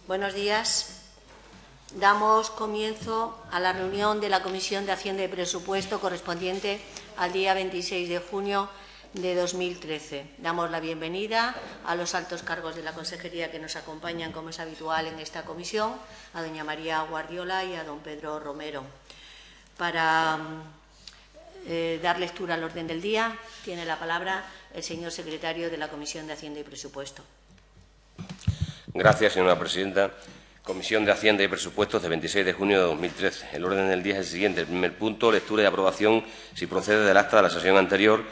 Buenos días. Damos comienzo a la reunión de la Comisión de Hacienda y Presupuesto correspondiente al día 26 de junio de 2013. Damos la bienvenida a los altos cargos de la Consejería que nos acompañan, como es habitual en esta comisión, a doña María Guardiola y a don Pedro Romero. Para dar lectura al orden del día, tiene la palabra el señor secretario de la Comisión de Hacienda y Presupuesto. Gracias, señora presidenta. Comisión de Hacienda y Presupuestos de 26 de junio de 2013. El orden del día es el siguiente. El primer punto, lectura y aprobación, si procede del acta de la sesión anterior.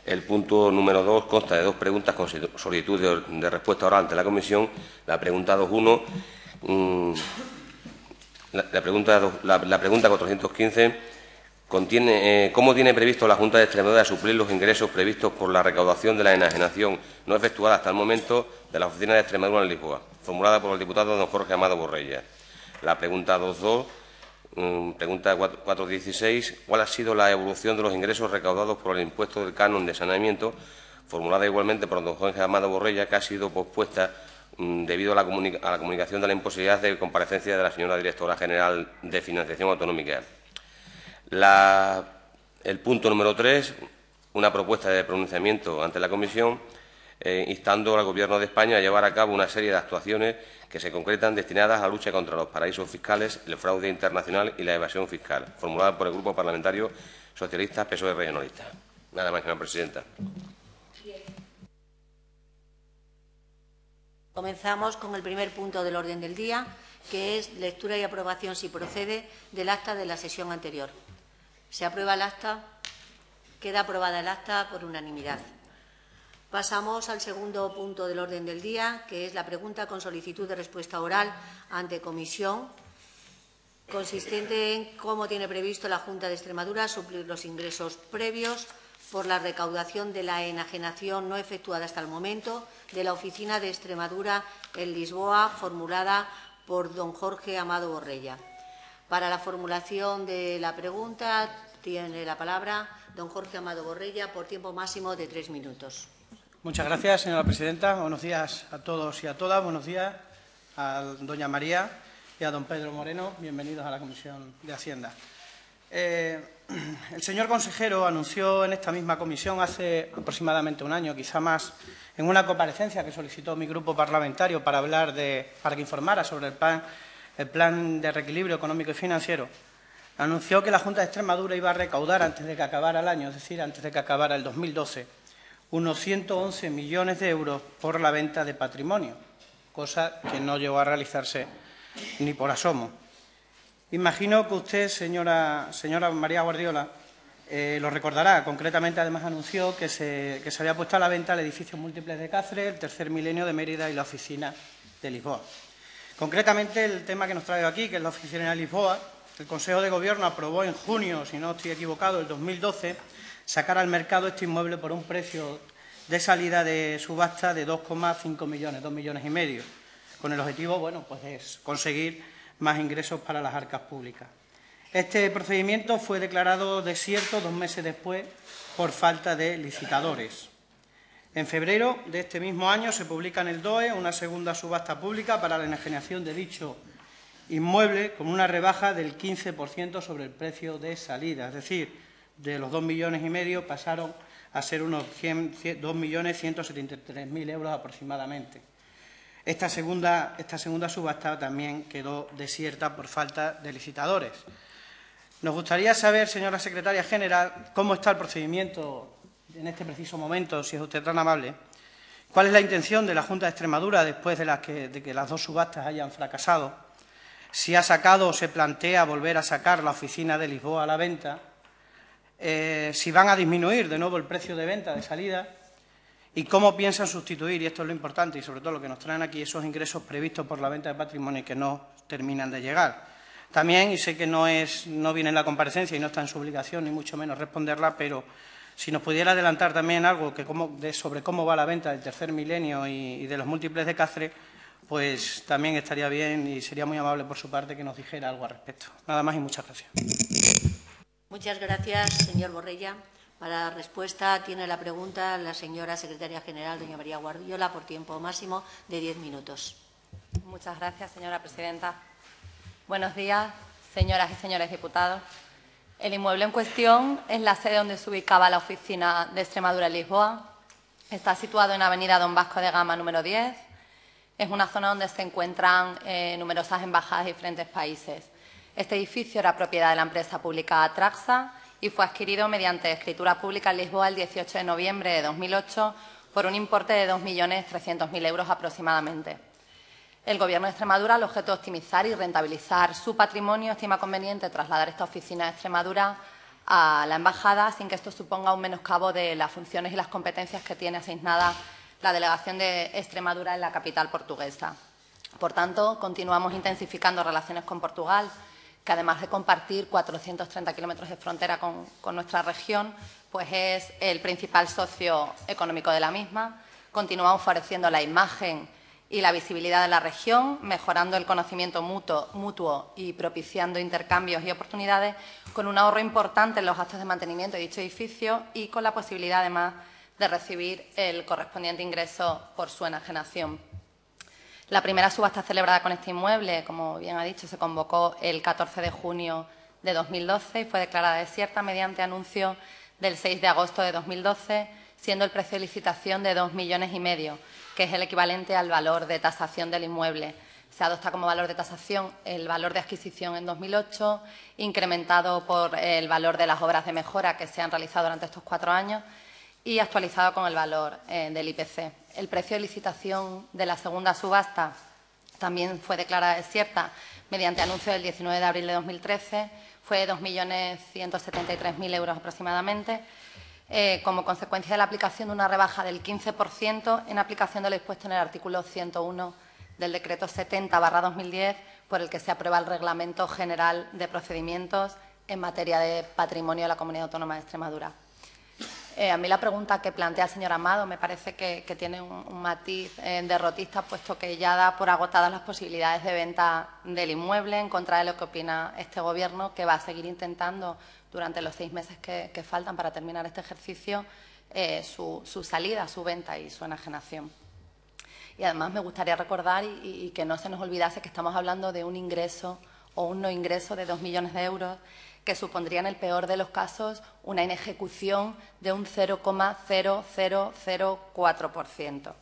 El punto número 2 consta de dos preguntas con solicitud de respuesta oral ante la Comisión. La pregunta 2.1, la pregunta 415, contiene cómo tiene previsto la Junta de Extremadura suplir los ingresos previstos por la recaudación de la enajenación no efectuada hasta el momento de la Oficina de Extremadura en Lisboa, formulada por el diputado don Jorge Amado Borrella. La pregunta 2.2, pregunta 416, ¿cuál ha sido la evolución de los ingresos recaudados por el impuesto del canon de saneamiento, formulada igualmente por don Jorge Amado Borrella, que ha sido pospuesta debido a la comunicación de la imposibilidad de comparecencia de la señora Directora General de Financiación Autonómica? El punto número 3, una propuesta de pronunciamiento ante la Comisión, instando al Gobierno de España a llevar a cabo una serie de actuaciones que se concretan destinadas a la lucha contra los paraísos fiscales, el fraude internacional y la evasión fiscal, formulada por el Grupo Parlamentario Socialista, PSOE Regionalista. Nada más, señora presidenta. Comenzamos con el primer punto del orden del día, que es lectura y aprobación, si procede, del acta de la sesión anterior. Se aprueba el acta. Queda aprobada el acta por unanimidad. Pasamos al segundo punto del orden del día, que es la pregunta con solicitud de respuesta oral ante comisión, consistente en cómo tiene previsto la Junta de Extremadura suplir los ingresos previos por la recaudación de la enajenación no efectuada hasta el momento de la Oficina de Extremadura en Lisboa, formulada por don Jorge Amado Borrella. Para la formulación de la pregunta tiene la palabra don Jorge Amado Borrella por tiempo máximo de 3 minutos. Muchas gracias, señora presidenta. Buenos días a todos y a todas. Buenos días a doña María y a don Pedro Moreno. Bienvenidos a la Comisión de Hacienda. El señor consejero anunció en esta misma comisión hace aproximadamente un año, quizá más, en una comparecencia que solicitó mi grupo parlamentario para que informara sobre el plan de reequilibrio económico y financiero, anunció que la Junta de Extremadura iba a recaudar antes de que acabara el año, es decir, antes de que acabara el 2012, unos 111 millones de euros por la venta de patrimonio, cosa que no llegó a realizarse ni por asomo. Imagino que usted, señora María Guardiola, lo recordará. Concretamente, además, anunció que se había puesto a la venta el edificio Múltiples de Cáceres, el Tercer Milenio de Mérida y la Oficina de Lisboa. Concretamente, el tema que nos trae aquí, que es la Oficina de Lisboa, el Consejo de Gobierno aprobó en junio, si no estoy equivocado, del 2012, sacar al mercado este inmueble por un precio de salida de subasta de 2,5 millones, 2,5 millones, con el objetivo, bueno, pues es conseguir más ingresos para las arcas públicas. Este procedimiento fue declarado desierto 2 meses después por falta de licitadores. En febrero de este mismo año se publica en el DOE una segunda subasta pública para la enajenación de dicho inmueble con una rebaja del 15% sobre el precio de salida, es decir, de los 2,5 millones pasaron a ser unos 2.173.000 euros aproximadamente. Esta segunda subasta también quedó desierta por falta de licitadores. Nos gustaría saber, señora secretaria general, cómo está el procedimiento en este preciso momento, si es usted tan amable. ¿Cuál es la intención de la Junta de Extremadura después de que las dos subastas hayan fracasado? Si ha sacado o se plantea volver a sacar la Oficina de Lisboa a la venta. Si van a disminuir de nuevo el precio de venta de salida. ¿Y cómo piensan sustituir, y esto es lo importante y sobre todo lo que nos traen aquí, esos ingresos previstos por la venta de patrimonio que no terminan de llegar? También, y sé que no viene en la comparecencia y no está en su obligación, ni mucho menos responderla, pero si nos pudiera adelantar también algo sobre cómo va la venta del Tercer Milenio y de los Múltiples de Cáceres, pues también estaría bien y sería muy amable por su parte que nos dijera algo al respecto. Nada más y muchas gracias. Muchas gracias, señor Borrella. Para la respuesta tiene la pregunta la señora secretaria general, doña María Guardiola, por tiempo máximo de 10 minutos. Muchas gracias, señora presidenta. Buenos días, señoras y señores diputados. El inmueble en cuestión es la sede donde se ubicaba la oficina de Extremadura en Lisboa. Está situado en Avenida Don Vasco de Gama, número 10. Es una zona donde se encuentran numerosas embajadas de diferentes países. Este edificio era propiedad de la empresa pública Atraxa y fue adquirido mediante escritura pública en Lisboa el 18 de noviembre de 2008 por un importe de 2.300.000 euros aproximadamente. El Gobierno de Extremadura, al objeto de optimizar y rentabilizar su patrimonio, estima conveniente trasladar esta oficina de Extremadura a la embajada sin que esto suponga un menoscabo de las funciones y las competencias que tiene asignadas la delegación de Extremadura en la capital portuguesa. Por tanto, continuamos intensificando relaciones con Portugal, que además de compartir 430 kilómetros de frontera con nuestra región, pues es el principal socio económico de la misma. Continuamos favoreciendo la imagen y la visibilidad de la región, mejorando el conocimiento mutuo y propiciando intercambios y oportunidades, con un ahorro importante en los gastos de mantenimiento de dicho edificio y con la posibilidad, además, de recibir el correspondiente ingreso por su enajenación. La primera subasta celebrada con este inmueble, como bien ha dicho, se convocó el 14 de junio de 2012 y fue declarada desierta mediante anuncio del 6 de agosto de 2012, siendo el precio de licitación de 2,5 millones, que es el equivalente al valor de tasación del inmueble. Se adopta como valor de tasación el valor de adquisición en 2008, incrementado por el valor de las obras de mejora que se han realizado durante estos 4 años y actualizado con el valor del IPC. El precio de licitación de la segunda subasta también fue declarada desierta mediante anuncio del 19 de abril de 2013, fue 2.173.000 euros aproximadamente, como consecuencia de la aplicación de una rebaja del 15% en aplicación de lo dispuesto en el artículo 101 del Decreto 70/2010, por el que se aprueba el Reglamento General de Procedimientos en materia de patrimonio de la Comunidad Autónoma de Extremadura. A mí la pregunta que plantea el señor Amado me parece que tiene un matiz derrotista, puesto que ya da por agotadas las posibilidades de venta del inmueble, en contra de lo que opina este Gobierno, que va a seguir intentando durante los 6 meses que faltan para terminar este ejercicio su salida, su venta y su enajenación. Y además me gustaría recordar y que no se nos olvidase que estamos hablando de un ingreso o un no ingreso de 2 millones de euros, que supondría en el peor de los casos una inejecución de un 0,0004%.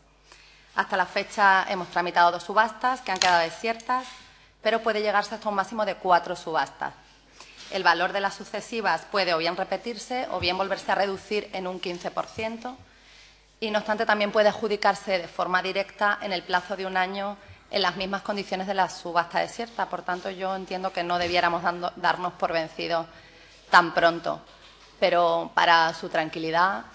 Hasta la fecha hemos tramitado 2 subastas que han quedado desiertas, pero puede llegarse hasta un máximo de 4 subastas. El valor de las sucesivas puede o bien repetirse o bien volverse a reducir en un 15% y, no obstante, también puede adjudicarse de forma directa en el plazo de 1 año en las mismas condiciones de la subasta desierta. Por tanto, yo entiendo que no debiéramos darnos por vencidos tan pronto. Pero para su tranquilidad,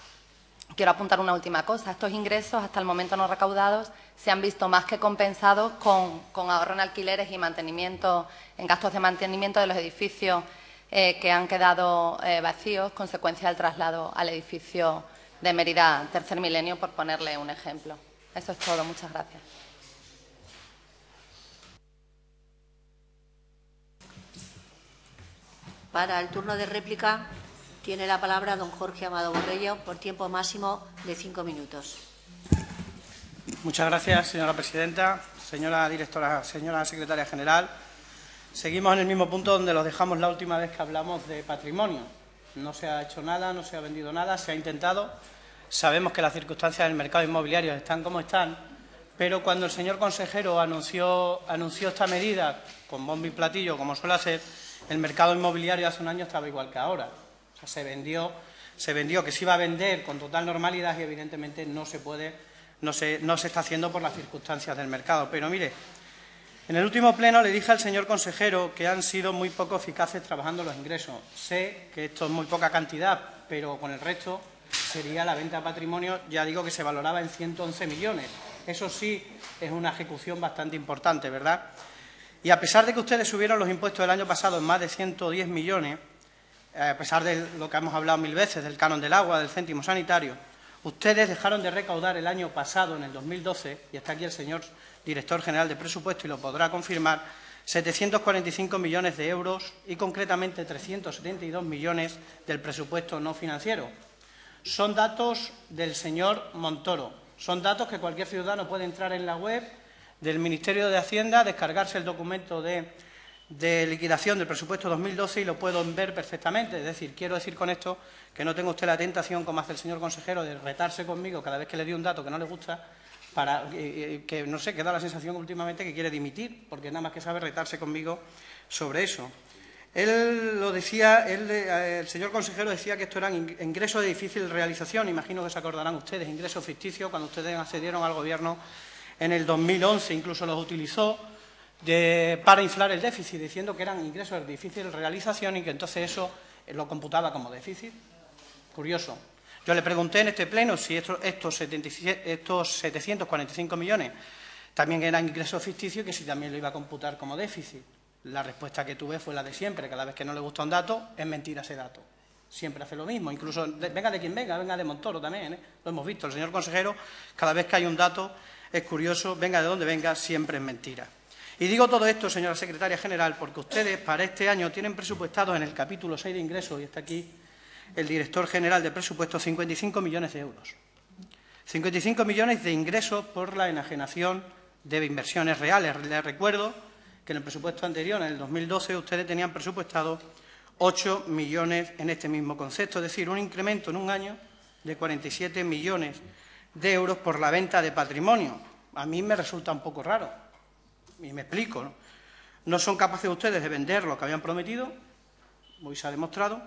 quiero apuntar una última cosa. Estos ingresos, hasta el momento no recaudados, se han visto más que compensados con ahorro en alquileres y mantenimiento, en gastos de mantenimiento de los edificios que han quedado vacíos, consecuencia del traslado al edificio de Mérida Tercer Milenio, por ponerle un ejemplo. Eso es todo. Muchas gracias. Para el turno de réplica tiene la palabra don Jorge Amado Borrello por tiempo máximo de 5 minutos. Muchas gracias, señora presidenta, señora directora, señora secretaria general. Seguimos en el mismo punto donde lo dejamos la última vez que hablamos de patrimonio. No se ha hecho nada, no se ha vendido nada, se ha intentado. Sabemos que las circunstancias del mercado inmobiliario están como están, pero cuando el señor consejero anunció esta medida con bombo y platillo, como suele hacer, el mercado inmobiliario hace un año estaba igual que ahora. O sea, se vendió que se iba a vender con total normalidad y evidentemente no se está haciendo por las circunstancias del mercado. Pero mire, en el último pleno le dije al señor consejero que han sido muy poco eficaces trabajando los ingresos. Sé que esto es muy poca cantidad, pero con el resto sería la venta de patrimonio, ya digo que se valoraba en 111 millones. Eso sí es una ejecución bastante importante, ¿verdad? Y a pesar de que ustedes subieron los impuestos del año pasado en más de 110 millones, a pesar de lo que hemos hablado 1000 veces, del canon del agua, del céntimo sanitario, ustedes dejaron de recaudar el año pasado, en el 2012, y está aquí el señor director general de presupuesto y lo podrá confirmar, 745 millones de euros y concretamente 372 millones del presupuesto no financiero. Son datos del señor Montoro, son datos que cualquier ciudadano puede entrar en la web del Ministerio de Hacienda, descargarse el documento de liquidación del presupuesto 2012 y lo pueden ver perfectamente. Es decir, quiero decir con esto que no tenga usted la tentación, como hace el señor consejero, de retarse conmigo cada vez que le doy un dato que no le gusta, para que, no sé, que da la sensación últimamente que quiere dimitir, porque nada más que sabe retarse conmigo sobre eso. Él lo decía, el señor consejero decía que esto eran ingresos de difícil realización. Imagino que se acordarán ustedes, ingresos ficticios, cuando ustedes accedieron al Gobierno en el 2011, incluso los utilizó para inflar el déficit, diciendo que eran ingresos de difícil realización y que entonces eso lo computaba como déficit. Curioso. Yo le pregunté en este pleno si estos 745 millones también eran ingresos ficticios y que si también lo iba a computar como déficit. La respuesta que tuve fue la de siempre. Cada vez que no le gusta un dato, es mentira ese dato. Siempre hace lo mismo. Incluso, venga de quien venga, venga de Montoro también, lo hemos visto. El señor consejero, cada vez que hay un dato, es curioso, venga de donde venga, siempre es mentira. Y digo todo esto, señora secretaria general, porque ustedes para este año tienen presupuestados en el capítulo 6 de ingresos, y está aquí el director general de presupuestos, 55 millones de euros. 55 millones de ingresos por la enajenación de inversiones reales. Les recuerdo que en el presupuesto anterior, en el 2012, ustedes tenían presupuestado 8 millones en este mismo concepto, es decir, un incremento en un año de 47 millones de euros por la venta de patrimonio. A mí me resulta un poco raro, y me explico, ¿no? No son capaces ustedes de vender lo que habían prometido, hoy se ha demostrado,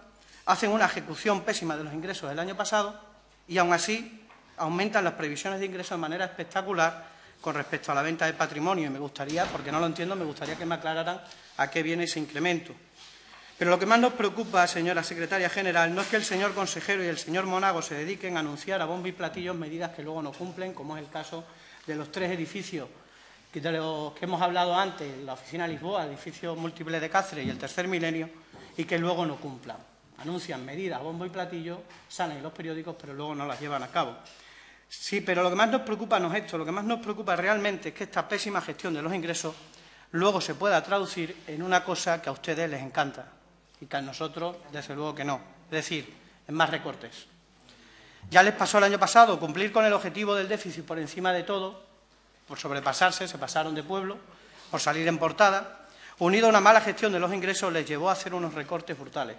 hacen una ejecución pésima de los ingresos del año pasado y, aún así, aumentan las previsiones de ingresos de manera espectacular con respecto a la venta de patrimonio. Y me gustaría, porque no lo entiendo, me gustaría que me aclararan a qué viene ese incremento. Pero lo que más nos preocupa, señora secretaria general, no es que el señor consejero y el señor Monago se dediquen a anunciar a bombo y platillos medidas que luego no cumplen, como es el caso de los 3 edificios de los que hemos hablado antes, la oficina Lisboa, el edificio múltiple de Cáceres y el Tercer Milenio, y que luego no cumplan. Anuncian medidas a bombo y platillo, salen en los periódicos, pero luego no las llevan a cabo. Sí, pero lo que más nos preocupa no es esto, lo que más nos preocupa realmente es que esta pésima gestión de los ingresos luego se pueda traducir en una cosa que a ustedes les encanta y que a nosotros, desde luego que no, es decir, en más recortes. Ya les pasó el año pasado cumplir con el objetivo del déficit por encima de todo, por sobrepasarse, se pasaron de pueblo, por salir en portada, unido a una mala gestión de los ingresos les llevó a hacer unos recortes brutales.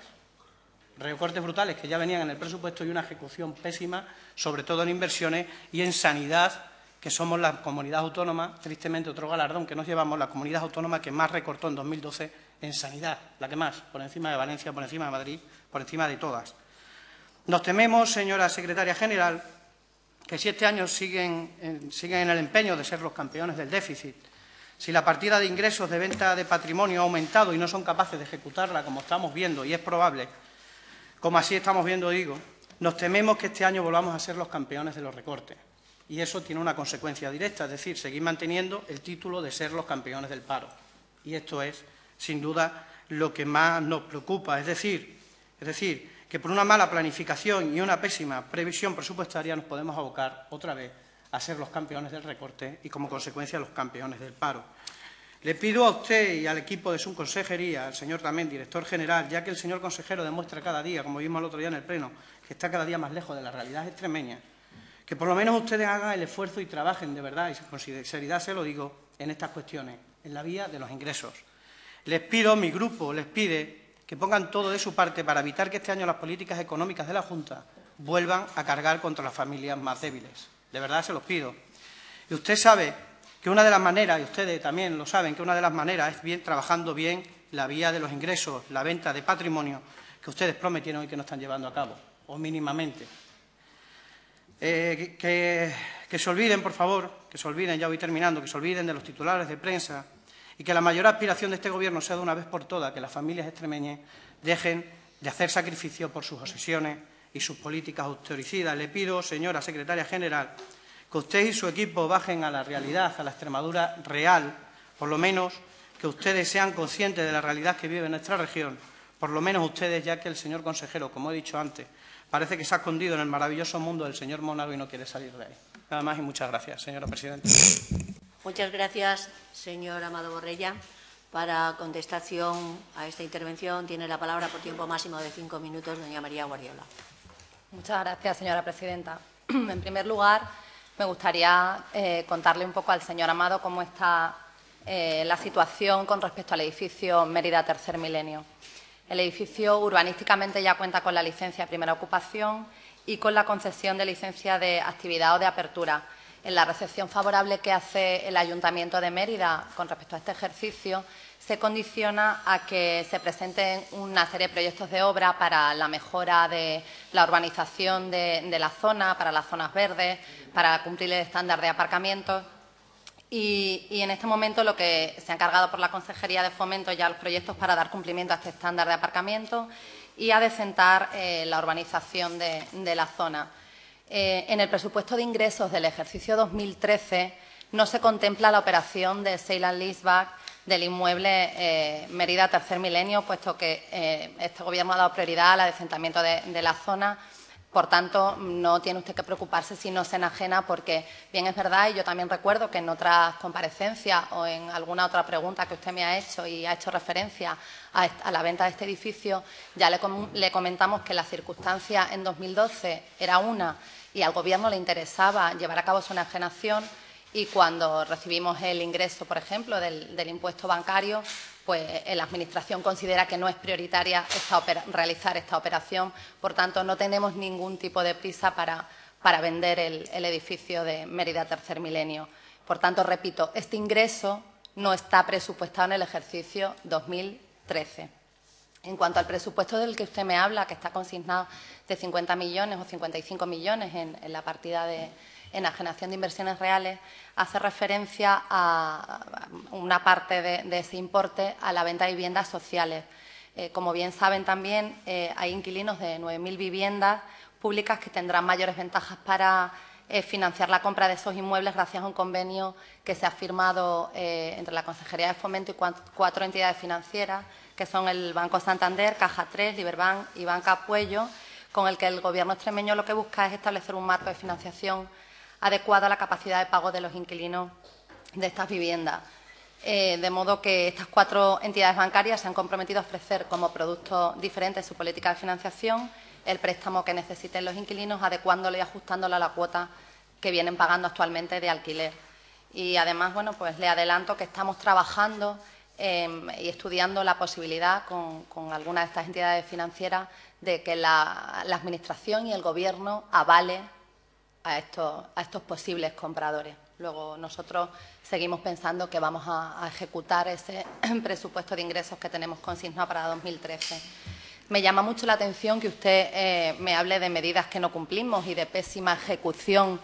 Recortes brutales que ya venían en el presupuesto y una ejecución pésima, sobre todo en inversiones y en sanidad, que somos la comunidad autónoma, tristemente otro galardón que nos llevamos, la comunidad autónoma que más recortó en 2012 en sanidad, la que más, por encima de Valencia, por encima de Madrid, por encima de todas. Nos tememos, señora secretaria general, que si este año siguen en el empeño de ser los campeones del déficit, si la partida de ingresos de venta de patrimonio ha aumentado y no son capaces de ejecutarla, como estamos viendo, y es probable, como así estamos viendo, digo, nos tememos que este año volvamos a ser los campeones de los recortes. Y eso tiene una consecuencia directa, es decir, seguir manteniendo el título de ser los campeones del paro. Y esto es, sin duda, lo que más nos preocupa. Es decir, que por una mala planificación y una pésima previsión presupuestaria nos podemos abocar otra vez a ser los campeones del recorte y, como consecuencia, los campeones del paro. Le pido a usted y al equipo de su consejería, al señor también director general, ya que el señor consejero demuestra cada día, como vimos el otro día en el pleno, que está cada día más lejos de la realidad extremeña, que por lo menos ustedes hagan el esfuerzo y trabajen de verdad, y con seriedad se lo digo, en estas cuestiones, en la vía de los ingresos. Les pido, mi grupo les pide que pongan todo de su parte para evitar que este año las políticas económicas de la Junta vuelvan a cargar contra las familias más débiles. De verdad se los pido. Y usted sabe que una de las maneras, y ustedes también lo saben, que una de las maneras es trabajando bien la vía de los ingresos, la venta de patrimonio que ustedes prometieron y que no están llevando a cabo, o mínimamente. Que se olviden, por favor, que se olviden, ya voy terminando, que se olviden de los titulares de prensa y que la mayor aspiración de este Gobierno sea de una vez por todas que las familias extremeñas dejen de hacer sacrificios por sus obsesiones y sus políticas austericidas. Le pido, señora secretaria general, que usted y su equipo bajen a la realidad, a la Extremadura real, por lo menos que ustedes sean conscientes de la realidad que vive nuestra región, por lo menos ustedes, ya que el señor consejero, como he dicho antes, parece que se ha escondido en el maravilloso mundo del señor Monago y no quiere salir de ahí. Nada más y muchas gracias, señora presidenta. Muchas gracias, señor Amado Borrella. Para contestación a esta intervención tiene la palabra por tiempo máximo de 5 minutos doña María Guardiola. Muchas gracias, señora presidenta. En primer lugar, me gustaría contarle un poco al señor Amado cómo está la situación con respecto al edificio Mérida Tercer Milenio. El edificio urbanísticamente ya cuenta con la licencia de primera ocupación y con la concesión de licencia de actividad o de apertura. En la recepción favorable que hace el Ayuntamiento de Mérida con respecto a este ejercicio, se condiciona a que se presenten una serie de proyectos de obra para la mejora de la urbanización de la zona, para las zonas verdes, para cumplir el estándar de aparcamientos. Y en este momento lo que se ha encargado por la Consejería de Fomento ya los proyectos para dar cumplimiento a este estándar de aparcamiento y a decentar la urbanización de la zona. En el presupuesto de ingresos del ejercicio 2013 no se contempla la operación de sale and leaseback del inmueble Mérida Tercer Milenio, puesto que este Gobierno ha dado prioridad al adecentamiento de la zona. Por tanto, no tiene usted que preocuparse si no se enajena, porque bien es verdad, y yo también recuerdo que en otras comparecencias o en alguna otra pregunta que usted me ha hecho y ha hecho referencia a la venta de este edificio, ya le comentamos que la circunstancia en 2012 era una y al Gobierno le interesaba llevar a cabo su enajenación, y cuando recibimos el ingreso, por ejemplo, del impuesto bancario, pues la Administración considera que no es prioritaria realizar esta operación. Por tanto, no tenemos ningún tipo de prisa para vender el edificio de Mérida Tercer Milenio. Por tanto, repito, este ingreso no está presupuestado en el ejercicio 2013. En cuanto al presupuesto del que usted me habla, que está consignado de 50 millones o 55 millones en la partida de enajenación de inversiones reales, hace referencia a una parte de ese importe a la venta de viviendas sociales. Como bien saben también, hay inquilinos de 9.000 viviendas públicas que tendrán mayores ventajas para financiar la compra de esos inmuebles gracias a un convenio que se ha firmado entre la Consejería de Fomento y 4 entidades financieras, que son el Banco Santander, Caja 3, Liberbank y Banca Puello, con el que el Gobierno extremeño lo que busca es establecer un marco de financiación adecuado a la capacidad de pago de los inquilinos de estas viviendas. De modo que estas 4 entidades bancarias se han comprometido a ofrecer como producto diferente su política de financiación el préstamo que necesiten los inquilinos, adecuándolo y ajustándolo a la cuota que vienen pagando actualmente de alquiler. Y además, bueno, pues le adelanto que estamos trabajando y estudiando la posibilidad con algunas de estas entidades financieras de que la Administración y el Gobierno avale a estos posibles compradores. Luego nosotros seguimos pensando que vamos a ejecutar ese presupuesto de ingresos que tenemos consignado para 2013. Me llama mucho la atención que usted me hable de medidas que no cumplimos y de pésima ejecución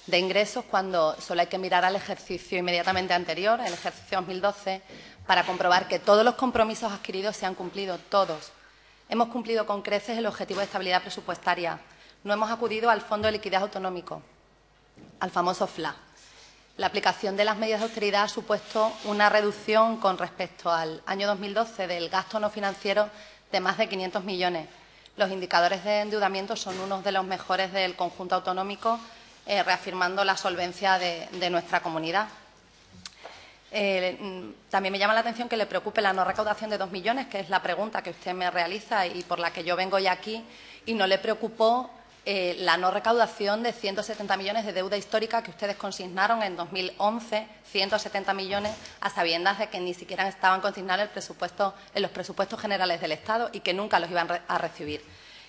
de ingresos, cuando solo hay que mirar al ejercicio inmediatamente anterior, el ejercicio 2012, para comprobar que todos los compromisos adquiridos se han cumplido, todos. Hemos cumplido con creces el objetivo de estabilidad presupuestaria. No hemos acudido al Fondo de Liquidez Autonómico, al famoso FLA. La aplicación de las medidas de austeridad ha supuesto una reducción con respecto al año 2012 del gasto no financiero de más de 500 millones. Los indicadores de endeudamiento son unos de los mejores del conjunto autonómico, reafirmando la solvencia de nuestra comunidad. También me llama la atención que le preocupe la no recaudación de 2 millones, que es la pregunta que usted me realiza y por la que yo vengo hoy aquí, y no le preocupó la no recaudación de 170 millones de deuda histórica que ustedes consignaron en 2011, 170 millones, a sabiendas de que ni siquiera estaban consignados en los presupuestos generales del Estado y que nunca los iban a recibir.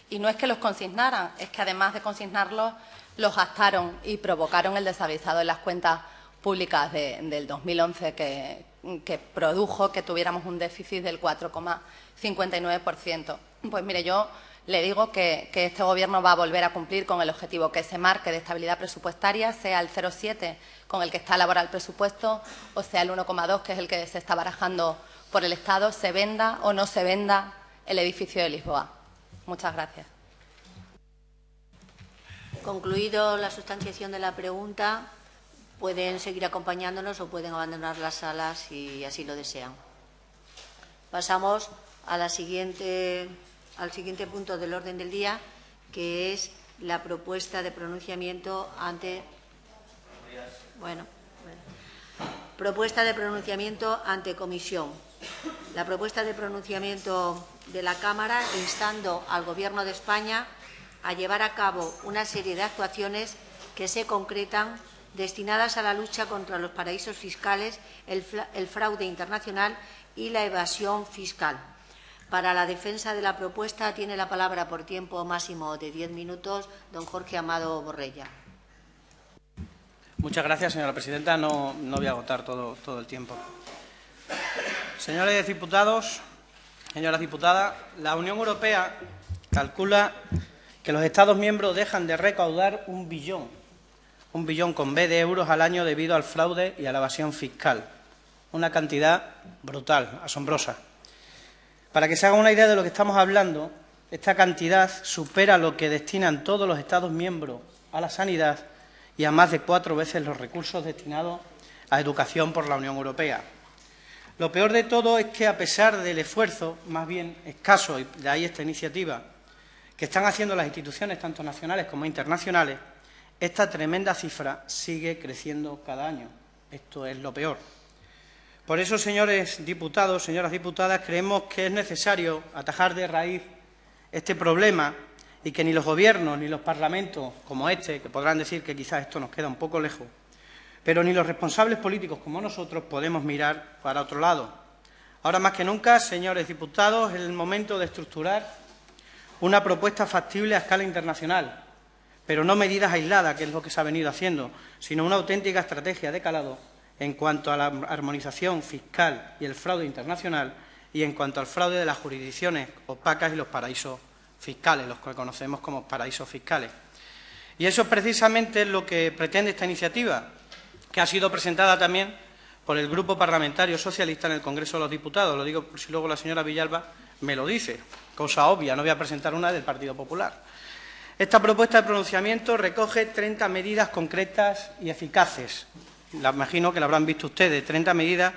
Y no es que los consignaran, es que además de consignarlos, los gastaron y provocaron el desaguisado en las cuentas públicas del 2011 que produjo que tuviéramos un déficit del 4,59%. Pues mire, yo le digo que este Gobierno va a volver a cumplir con el objetivo que se marque de estabilidad presupuestaria, sea el 0,7 con el que está elaborado el presupuesto o sea el 1,2, que es el que se está barajando por el Estado, se venda o no se venda el edificio de Lisboa. Muchas gracias. Concluido la sustanciación de la pregunta, pueden seguir acompañándonos o pueden abandonar la sala si así lo desean. Pasamos a al siguiente punto del orden del día, que es la propuesta de pronunciamiento ante comisión. La propuesta de pronunciamiento de la Cámara instando al Gobierno de España a llevar a cabo una serie de actuaciones que se concretan destinadas a la lucha contra los paraísos fiscales, el fraude internacional y la evasión fiscal. Para la defensa de la propuesta tiene la palabra por tiempo máximo de 10 minutos don Jorge Amado Borrella. Muchas gracias, señora presidenta. No voy a agotar todo el tiempo. Señores diputados, señoras diputadas, la Unión Europea calcula que los Estados miembros dejan de recaudar un billón con B de euros al año debido al fraude y a la evasión fiscal. Una cantidad brutal, asombrosa. Para que se haga una idea de lo que estamos hablando, esta cantidad supera lo que destinan todos los Estados miembros a la sanidad y a más de 4 veces los recursos destinados a educación por la Unión Europea. Lo peor de todo es que, a pesar del esfuerzo, más bien escaso, y de ahí esta iniciativa, que están haciendo las instituciones, tanto nacionales como internacionales, esta tremenda cifra sigue creciendo cada año. Esto es lo peor. Por eso, señores diputados, señoras diputadas, creemos que es necesario atajar de raíz este problema y que ni los gobiernos ni los parlamentos como este, que podrán decir que quizás esto nos queda un poco lejos, pero ni los responsables políticos como nosotros podemos mirar para otro lado. Ahora más que nunca, señores diputados, es el momento de estructurar una propuesta factible a escala internacional, pero no medidas aisladas, que es lo que se ha venido haciendo, sino una auténtica estrategia de calado en cuanto a la armonización fiscal y el fraude internacional y en cuanto al fraude de las jurisdicciones opacas y los paraísos fiscales, los que conocemos como paraísos fiscales. Y eso precisamente es lo que pretende esta iniciativa, que ha sido presentada también por el Grupo Parlamentario Socialista en el Congreso de los Diputados. Lo digo por si luego la señora Villalba me lo dice, cosa obvia, no voy a presentar una del Partido Popular. Esta propuesta de pronunciamiento recoge 30 medidas concretas y eficaces. La imagino que la habrán visto ustedes, 30 medidas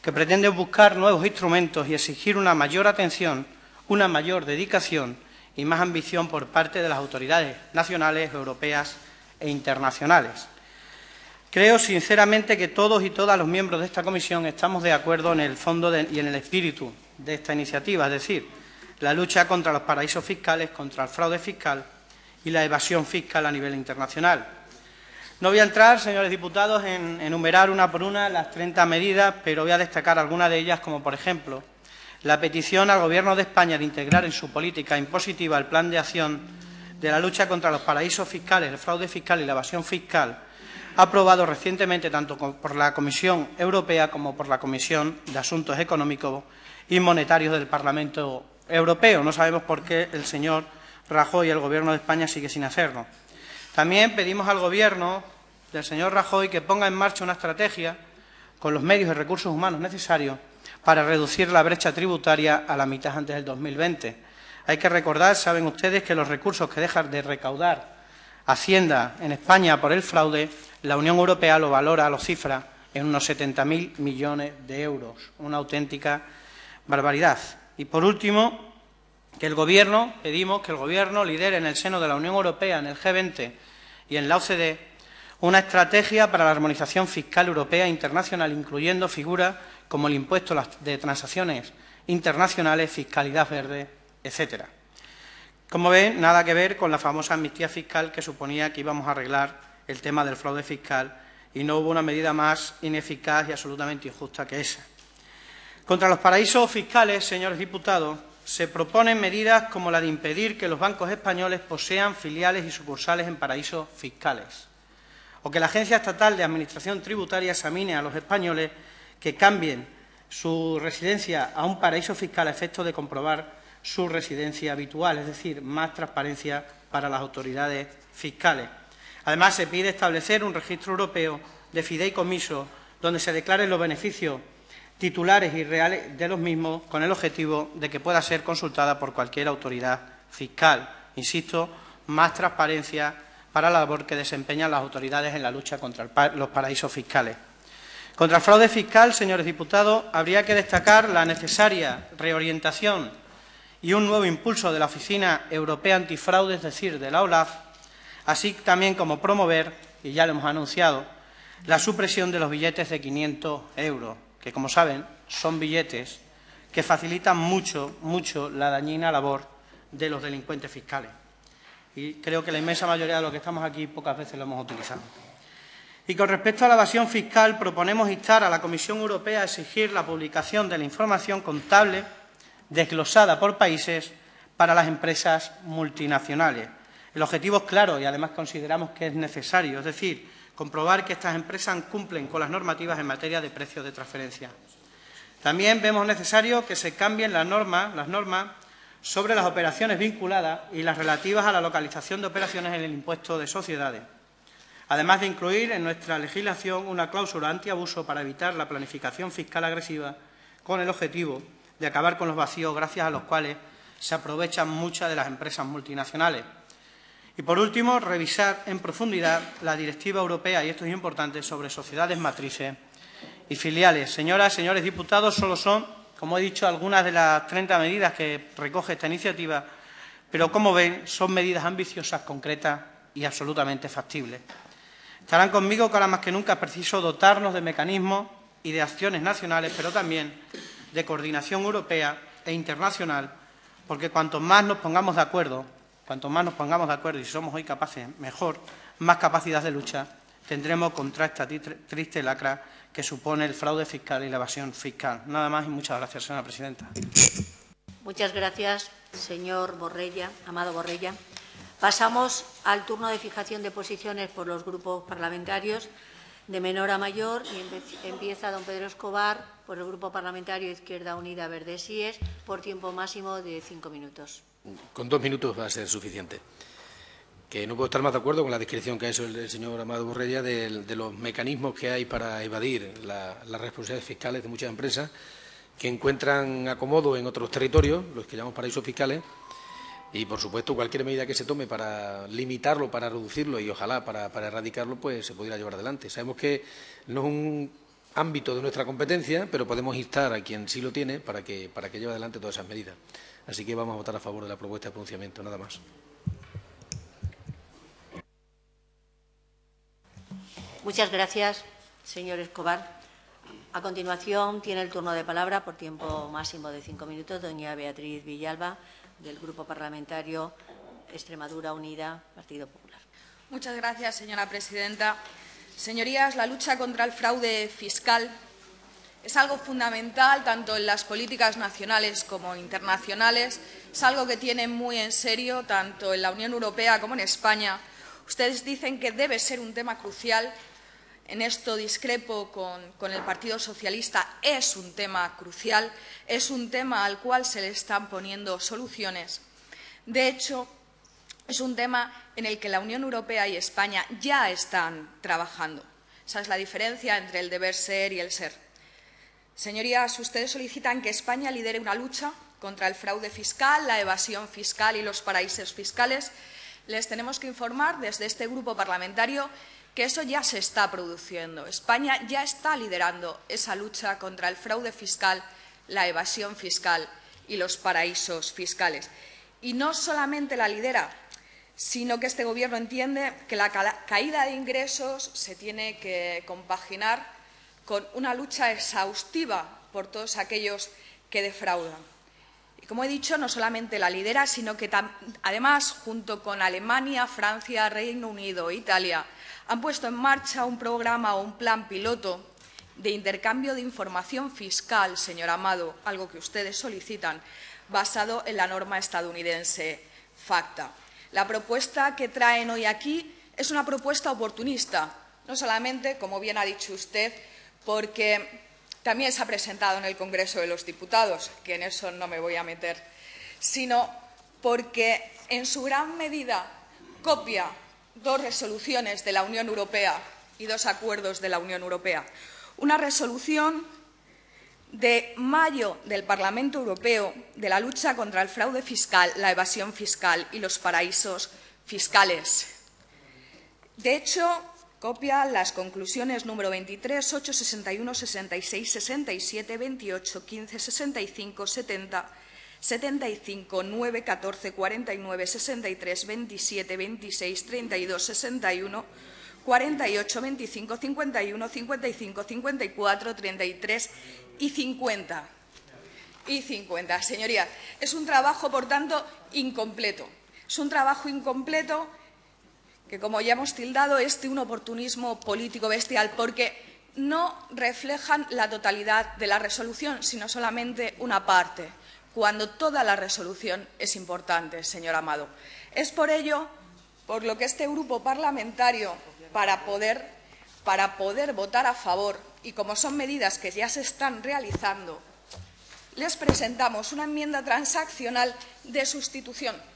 que pretenden buscar nuevos instrumentos y exigir una mayor atención, una mayor dedicación y más ambición por parte de las autoridades nacionales, europeas e internacionales. Creo sinceramente que todos y todas los miembros de esta comisión estamos de acuerdo en el fondo y en el espíritu de esta iniciativa, es decir, la lucha contra los paraísos fiscales, contra el fraude fiscal y la evasión fiscal a nivel internacional. No voy a entrar, señores diputados, en enumerar una por una las 30 medidas, pero voy a destacar algunas de ellas, como por ejemplo la petición al Gobierno de España de integrar en su política impositiva el plan de acción de la lucha contra los paraísos fiscales, el fraude fiscal y la evasión fiscal, aprobado recientemente tanto por la Comisión Europea como por la Comisión de Asuntos Económicos y Monetarios del Parlamento Europeo. No sabemos por qué el señor Rajoy y el Gobierno de España sigue sin hacerlo. También pedimos al Gobierno del señor Rajoy que ponga en marcha una estrategia con los medios y recursos humanos necesarios para reducir la brecha tributaria a la mitad antes del 2020. Hay que recordar, saben ustedes, que los recursos que deja de recaudar Hacienda en España por el fraude, la Unión Europea lo valora, lo cifra en unos 70.000 millones de euros. Una auténtica barbaridad. Y por último, pedimos que el Gobierno lidere en el seno de la Unión Europea, en el G20 y en la OCDE, una estrategia para la armonización fiscal europea e internacional, incluyendo figuras como el impuesto de transacciones internacionales, fiscalidad verde, etcétera. Como ven, nada que ver con la famosa amnistía fiscal que suponía que íbamos a arreglar el tema del fraude fiscal y no hubo una medida más ineficaz y absolutamente injusta que esa. Contra los paraísos fiscales, señores diputados, se proponen medidas como la de impedir que los bancos españoles posean filiales y sucursales en paraísos fiscales, o que la Agencia Estatal de Administración Tributaria examine a los españoles que cambien su residencia a un paraíso fiscal a efecto de comprobar su residencia habitual, es decir, más transparencia para las autoridades fiscales. Además, se pide establecer un registro europeo de fideicomisos donde se declaren los beneficios titulares y reales de los mismos con el objetivo de que pueda ser consultada por cualquier autoridad fiscal. Insisto, más transparencia para la labor que desempeñan las autoridades en la lucha contra los paraísos fiscales. Contra el fraude fiscal, señores diputados, habría que destacar la necesaria reorientación y un nuevo impulso de la Oficina Europea Antifraude, es decir, de la OLAF, así también como promover, y ya lo hemos anunciado, la supresión de los billetes de 500 euros, que, como saben, son billetes que facilitan mucho la dañina labor de los delincuentes fiscales. Y creo que la inmensa mayoría de los que estamos aquí pocas veces lo hemos utilizado. Y con respecto a la evasión fiscal, proponemos instar a la Comisión Europea a exigir la publicación de la información contable desglosada por países para las empresas multinacionales. El objetivo es claro y, además, consideramos que es necesario, es decir, comprobar que estas empresas cumplen con las normativas en materia de precios de transferencia. También vemos necesario que se cambien las normas sobre las operaciones vinculadas y las relativas a la localización de operaciones en el impuesto de sociedades, además de incluir en nuestra legislación una cláusula antiabuso para evitar la planificación fiscal agresiva con el objetivo de acabar con los vacíos gracias a los cuales se aprovechan muchas de las empresas multinacionales. Y, por último, revisar en profundidad la Directiva Europea, y esto es importante, sobre sociedades matrices y filiales. Señoras y señores diputados, solo son, como he dicho, algunas de las 30 medidas que recoge esta iniciativa, pero, como ven, son medidas ambiciosas, concretas y absolutamente factibles. Estarán conmigo que ahora más que nunca es preciso dotarnos de mecanismos y de acciones nacionales, pero también de coordinación europea e internacional, porque cuanto más nos pongamos de acuerdo, y si somos hoy capaces, mejor, más capacidad de lucha tendremos contra esta triste lacra que supone el fraude fiscal y la evasión fiscal. Nada más y muchas gracias, señora presidenta. Muchas gracias, señor Amado Borrella. Pasamos al turno de fijación de posiciones por los grupos parlamentarios de menor a mayor y empieza don Pedro Escobar por el Grupo Parlamentario Izquierda Unida Verde Sies por tiempo máximo de 5 minutos. Con 2 minutos va a ser suficiente. Que no puedo estar más de acuerdo con la descripción que ha hecho el señor Amado Borrella de los mecanismos que hay para evadir las responsabilidades fiscales de muchas empresas que encuentran acomodo en otros territorios, los que llamamos paraísos fiscales, y, por supuesto, cualquier medida que se tome para limitarlo, para reducirlo y, ojalá, para erradicarlo, pues se pudiera llevar adelante. Sabemos que no es un ámbito de nuestra competencia, pero podemos instar a quien sí lo tiene para que lleve adelante todas esas medidas. Así que vamos a votar a favor de la propuesta de pronunciamiento, nada más. Muchas gracias, señor Escobar. A continuación, tiene el turno de palabra por tiempo máximo de 5 minutos doña Beatriz Villalba, del Grupo Parlamentario Extremadura Unida, Partido Popular. Muchas gracias, señora presidenta. Señorías, la lucha contra el fraude fiscal es algo fundamental tanto en las políticas nacionales como internacionales. Es algo que tienen muy en serio tanto en la Unión Europea como en España. Ustedes dicen que debe ser un tema crucial. En esto discrepo con el Partido Socialista. Es un tema crucial, es un tema al cual se le están poniendo soluciones. De hecho, es un tema en el que la Unión Europea y España ya están trabajando. Esa es la diferencia entre el deber ser y el ser. Señorías, ustedes solicitan que España lidere una lucha contra el fraude fiscal, la evasión fiscal y los paraísos fiscales. Les tenemos que informar desde este grupo parlamentario que eso ya se está produciendo. España ya está liderando esa lucha contra el fraude fiscal, la evasión fiscal y los paraísos fiscales. Y no solamente la lidera, sino que este Gobierno entiende que la caída de ingresos se tiene que compaginar con una lucha exhaustiva por todos aquellos que defraudan. Y, como he dicho, no solamente la lidera, sino que además, junto con Alemania, Francia, Reino Unido e Italia, han puesto en marcha un programa o un plan piloto de intercambio de información fiscal, señor Amado, algo que ustedes solicitan, basado en la norma estadounidense FATCA. La propuesta que traen hoy aquí es una propuesta oportunista, no solamente, como bien ha dicho usted, porque también se ha presentado en el Congreso de los Diputados, que en eso no me voy a meter, sino porque en su gran medida copia 2 resoluciones de la Unión Europea y 2 acuerdos de la Unión Europea. Una resolución de mayo del Parlamento Europeo de la lucha contra el fraude fiscal, la evasión fiscal y los paraísos fiscales. De hecho, copia las conclusiones número 23, 8, 61, 66, 67, 28, 15, 65, 70, 75, 9, 14, 49, 63, 27, 26, 32, 61, 48, 25, 51, 55, 54, 33 y 50. Señorías, es un trabajo, por tanto, incompleto. Es un trabajo incompleto que, como ya hemos tildado, es de un oportunismo político bestial, porque no reflejan la totalidad de la resolución, sino solamente una parte, cuando toda la resolución es importante, señor Amado. Es por ello por lo que este grupo parlamentario, para poder votar a favor, y como son medidas que ya se están realizando, les presentamos una enmienda transaccional de sustitución.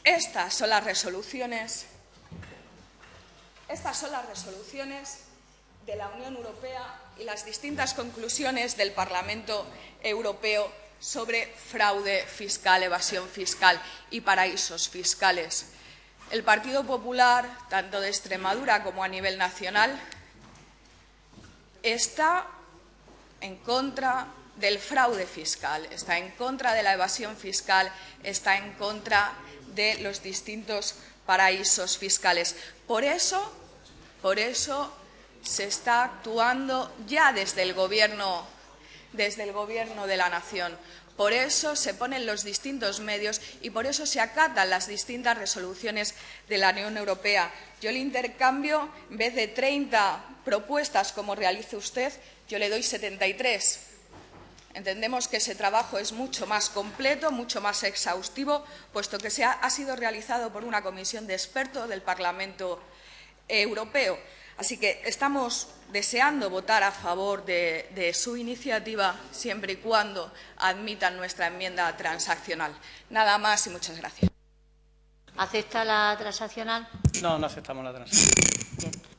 Estas son las resoluciones de la Unión Europea y las distintas conclusiones del Parlamento Europeo sobre fraude fiscal, evasión fiscal y paraísos fiscales. El Partido Popular, tanto de Extremadura como a nivel nacional, está en contra del fraude fiscal, está en contra de la evasión fiscal, está en contra de los distintos paraísos fiscales. Por eso se está actuando ya desde el Gobierno de la Nación. Por eso se ponen los distintos medios y por eso se acatan las distintas resoluciones de la Unión Europea. Yo le intercambio, en vez de 30 propuestas como realice usted, yo le doy 73. Entendemos que ese trabajo es mucho más completo, mucho más exhaustivo, puesto que ha sido realizado por una comisión de expertos del Parlamento Europeo. Así que estamos deseando votar a favor de su iniciativa, siempre y cuando admitan nuestra enmienda transaccional. Nada más y muchas gracias. ¿Acepta la transaccional? No, no aceptamos la transaccional. Bien.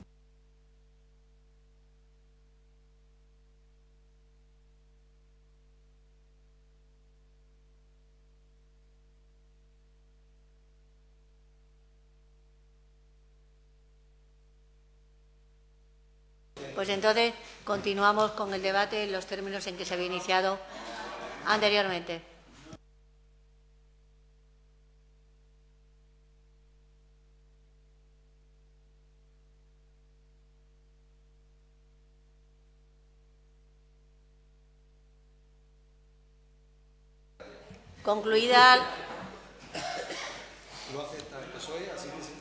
Pues entonces continuamos con el debate en los términos en que se había iniciado anteriormente. Concluida. ¿Lo acepta el PSOE? Así que sí.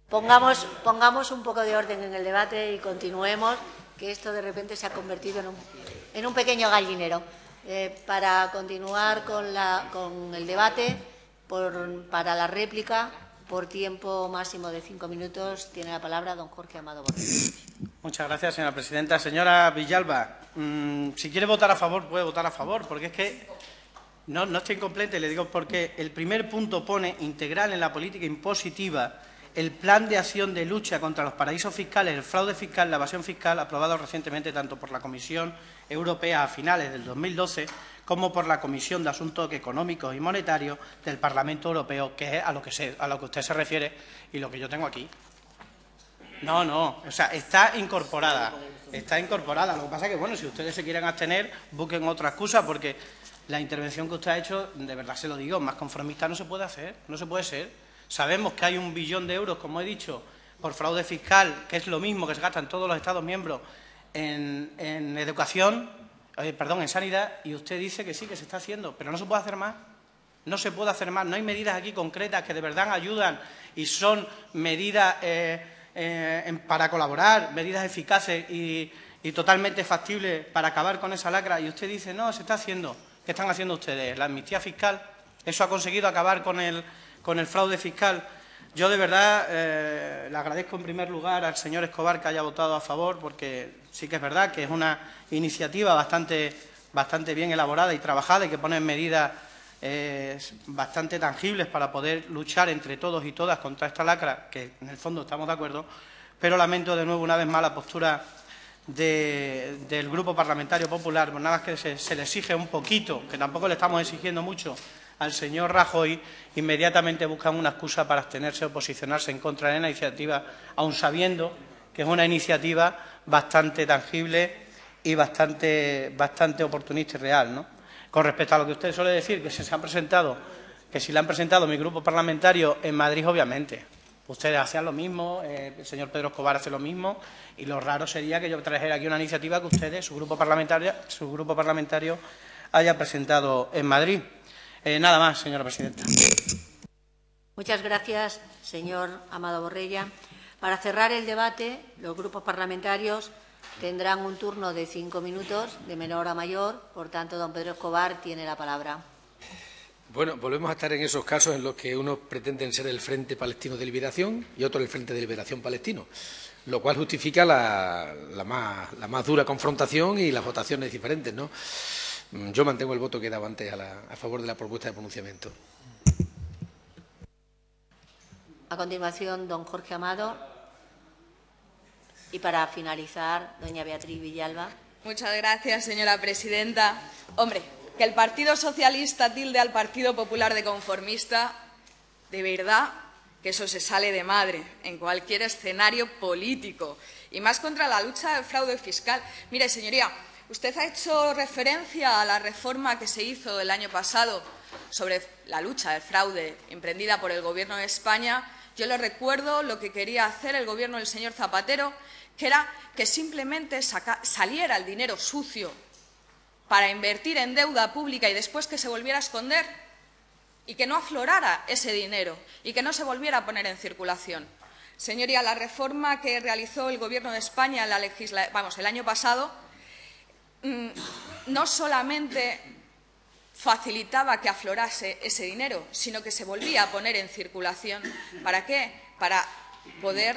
Pongamos un poco de orden en el debate y continuemos, que esto de repente se ha convertido en un pequeño gallinero. Para continuar con el debate, para la réplica, por tiempo máximo de 5 minutos, tiene la palabra don Jorge Amado Borrella. Muchas gracias, señora presidenta. Señora Villalba, si quiere votar a favor, puede votar a favor, porque es que no estoy incompleta y le digo porque el primer punto pone integral en la política impositiva el plan de acción de lucha contra los paraísos fiscales, el fraude fiscal, la evasión fiscal, aprobado recientemente tanto por la Comisión Europea a finales del 2012 como por la Comisión de Asuntos Económicos y Monetarios del Parlamento Europeo, que es a lo que usted se refiere y lo que yo tengo aquí. No, o sea, está incorporada. Está incorporada. Lo que pasa es que, bueno, si ustedes se quieren abstener, busquen otra excusa, porque la intervención que usted ha hecho, de verdad se lo digo, más conformista no se puede hacer, no se puede ser. Sabemos que hay 1 billón de euros, como he dicho, por fraude fiscal, que es lo mismo que se gastan todos los Estados miembros en educación, en sanidad, y usted dice que sí, que se está haciendo, pero no se puede hacer más. No se puede hacer más. No hay medidas aquí concretas que de verdad ayudan y son medidas para colaborar, medidas eficaces y totalmente factibles para acabar con esa lacra. Y usted dice, no, se está haciendo. ¿Qué están haciendo ustedes? La amnistía fiscal, eso ha conseguido acabar con el fraude fiscal. Yo, de verdad, le agradezco en primer lugar al señor Escobar que haya votado a favor, porque sí que es verdad que es una iniciativa bastante bien elaborada y trabajada y que pone medidas bastante tangibles para poder luchar entre todos y todas contra esta lacra, que en el fondo estamos de acuerdo, pero lamento de nuevo una vez más la postura del Grupo Parlamentario Popular, pues nada más que se le exige un poquito, que tampoco le estamos exigiendo mucho, al señor Rajoy, inmediatamente buscan una excusa para abstenerse o posicionarse en contra de la iniciativa, aun sabiendo que es una iniciativa bastante tangible y bastante oportunista y real, ¿no? Con respecto a lo que usted suele decir, que si le han presentado mi grupo parlamentario en Madrid, obviamente. Ustedes hacían lo mismo, el señor Pedro Escobar hace lo mismo, y lo raro sería que yo trajera aquí una iniciativa que ustedes, su grupo parlamentario haya presentado en Madrid. Nada más, señora presidenta. Muchas gracias, señor Amado Borrella. Para cerrar el debate, los grupos parlamentarios tendrán un turno de 5 minutos, de menor a mayor. Por tanto, don Pedro Escobar tiene la palabra. Bueno, volvemos a estar en esos casos en los que unos pretenden ser el Frente Palestino de Liberación y otros el Frente de Liberación Palestino, lo cual justifica la más dura confrontación y las votaciones diferentes, ¿no? Yo mantengo el voto que he dado antes a favor de la propuesta de pronunciamiento. A continuación, don Jorge Amado. Y para finalizar, doña Beatriz Villalba. Muchas gracias, señora presidenta. Hombre, que el Partido Socialista tilde al Partido Popular de conformista, de verdad que eso se sale de madre en cualquier escenario político, y más contra la lucha del fraude fiscal. Mire, señoría, usted ha hecho referencia a la reforma que se hizo el año pasado sobre la lucha del fraude emprendida por el Gobierno de España. Yo le recuerdo lo que quería hacer el Gobierno del señor Zapatero, que era que simplemente saliera el dinero sucio para invertir en deuda pública y después que se volviera a esconder y que no aflorara ese dinero y que no se volviera a poner en circulación. Señoría, la reforma que realizó el Gobierno de España el año pasado no solamente facilitaba que aflorase ese dinero, sino que se volvía a poner en circulación. ¿Para qué? Para poder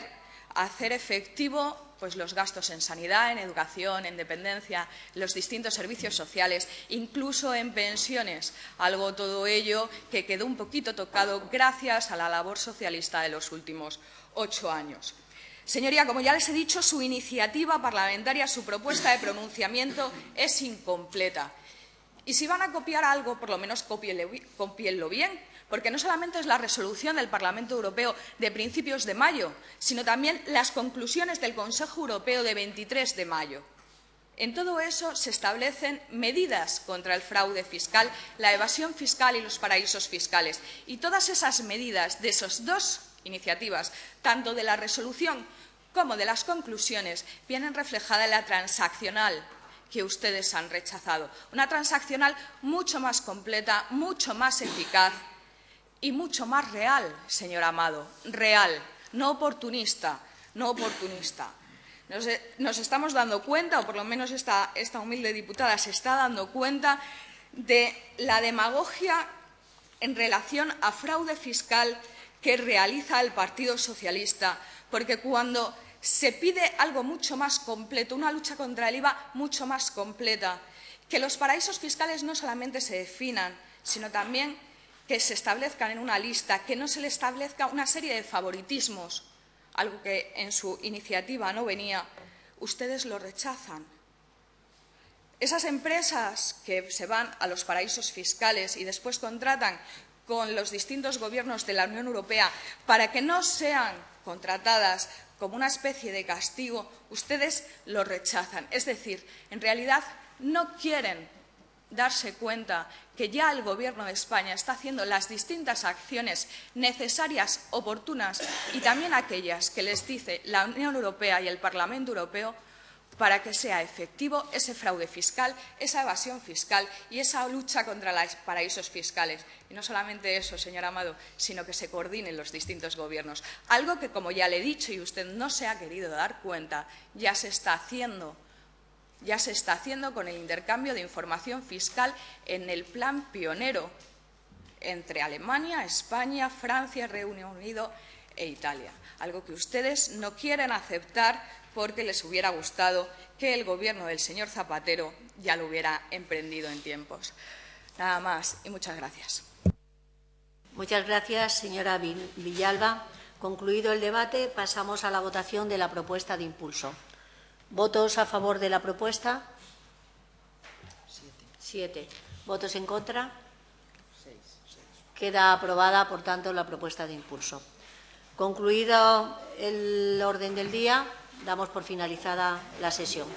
hacer efectivo los gastos en sanidad, en educación, en dependencia, los distintos servicios sociales, incluso en pensiones. Algo todo ello que quedó un poquito tocado gracias a la labor socialista de los últimos 8 años. Señoría, como ya les he dicho, su iniciativa parlamentaria, su propuesta de pronunciamiento es incompleta. Y si van a copiar algo, por lo menos cópienlo bien, porque no solamente es la resolución del Parlamento Europeo de principios de mayo, sino también las conclusiones del Consejo Europeo de 23 de mayo. En todo eso se establecen medidas contra el fraude fiscal, la evasión fiscal y los paraísos fiscales. Y todas esas medidas de esas dos iniciativas, tanto de la resolución como de las conclusiones, vienen reflejadas en la transaccional que ustedes han rechazado. Una transaccional mucho más completa, mucho más eficaz y mucho más real, señor Amado, real, no oportunista, no oportunista. Nos estamos dando cuenta, o por lo menos esta humilde diputada se está dando cuenta, de la demagogia en relación a fraude fiscal que realiza el Partido Socialista, porque cuando se pide algo mucho más completo, una lucha contra el IVA mucho más completa, que los paraísos fiscales no solamente se definan, sino también que se establezcan en una lista, que no se le establezca una serie de favoritismos, algo que en su iniciativa no venía, ustedes lo rechazan. Esas empresas que se van a los paraísos fiscales y después contratan con los distintos gobiernos de la Unión Europea para que no sean contratadas como una especie de castigo, ustedes lo rechazan. Es decir, en realidad no quieren darse cuenta que ya el Gobierno de España está haciendo las distintas acciones necesarias, oportunas y también aquellas que les dice la Unión Europea y el Parlamento Europeo para que sea efectivo ese fraude fiscal, esa evasión fiscal y esa lucha contra los paraísos fiscales. Y no solamente eso, señor Amado, sino que se coordinen los distintos gobiernos. Algo que, como ya le he dicho y usted no se ha querido dar cuenta, ya se está haciendo. Ya se está haciendo con el intercambio de información fiscal en el plan pionero entre Alemania, España, Francia, Reino Unido e Italia. Algo que ustedes no quieren aceptar porque les hubiera gustado que el Gobierno del señor Zapatero ya lo hubiera emprendido en tiempos. Nada más y muchas gracias. Muchas gracias, señora Villalba. Concluido el debate, pasamos a la votación de la propuesta de impulso. ¿Votos a favor de la propuesta? 7. ¿Votos en contra? 6. Queda aprobada, por tanto, la propuesta de impulso. Concluido el orden del día, damos por finalizada la sesión.